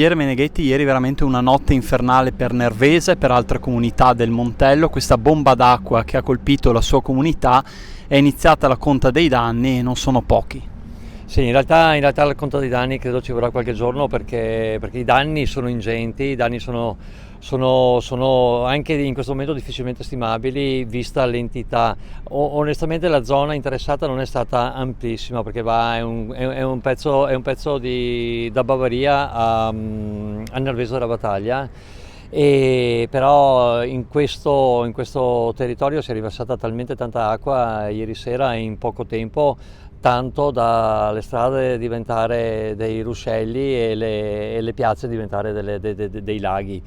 Ieri Meneghetti, ieri veramente una notte infernale per Nervesa e per altre comunità del Montello. Questa bomba d'acqua che ha colpito la sua comunità, è iniziata la conta dei danni e non sono pochi. Sì, in realtà la conta dei danni credo ci vorrà qualche giorno perché i danni sono ingenti, i danni sono anche in questo momento difficilmente stimabili vista l'entità. Onestamente la zona interessata non è stata amplissima perché è un pezzo da Bavaria a Nervesa della Battaglia. Però in questo territorio si è riversata talmente tanta acqua ieri sera in poco tempo, tanto dalle strade diventare dei ruscelli e le piazze diventare dei laghi.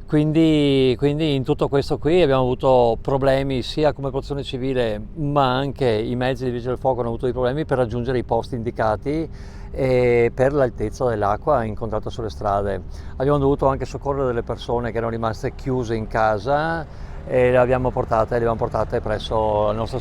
Quindi in tutto questo qui abbiamo avuto problemi sia come protezione civile, ma anche i mezzi di vigili del fuoco hanno avuto dei problemi per raggiungere i posti indicati e per l'altezza dell'acqua incontrata sulle strade. Abbiamo dovuto anche soccorrere delle persone che erano rimaste chiuse in casa e le abbiamo portate presso la nostra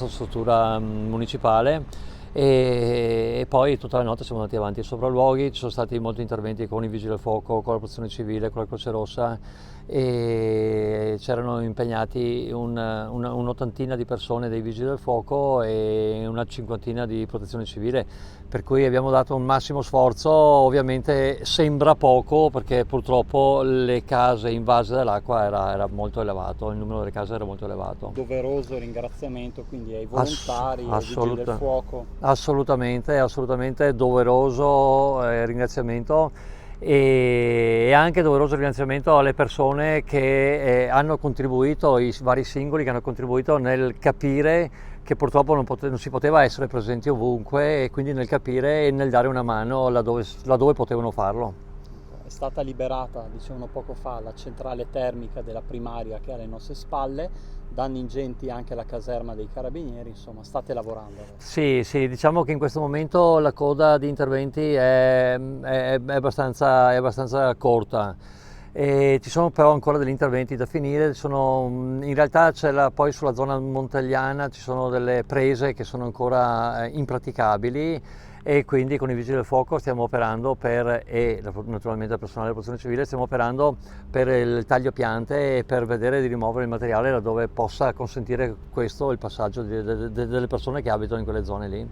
struttura municipale. E poi tutta la notte siamo andati avanti ai sopralluoghi, ci sono stati molti interventi con i vigili del fuoco, con la protezione civile, con la Croce Rossa, e c'erano impegnati un'ottantina di persone dei vigili del fuoco e una cinquantina di protezione civile, per cui abbiamo dato un massimo sforzo. Ovviamente sembra poco perché purtroppo le case invase dall'acqua era molto elevato, il numero delle case era molto elevato. Doveroso ringraziamento quindi ai volontari, ai vigili del fuoco. Assolutamente doveroso ringraziamento, e anche doveroso ringraziamento alle persone che hanno contribuito, i vari singoli che hanno contribuito nel capire che purtroppo non si poteva essere presenti ovunque, e quindi nel capire e nel dare una mano laddove potevano farlo. È stata liberata, dicevano poco fa, la centrale termica della primaria che è alle nostre spalle, danni ingenti anche alla caserma dei carabinieri, insomma state lavorando adesso. Sì, diciamo che in questo momento la coda di interventi è abbastanza corta. E ci sono però ancora degli interventi da finire. In realtà poi sulla zona montagliana ci sono delle prese che sono ancora impraticabili, e quindi con i vigili del fuoco stiamo operando naturalmente il personale della protezione civile stiamo operando per il taglio piante e per vedere di rimuovere il materiale laddove possa consentire questo il passaggio delle persone che abitano in quelle zone lì.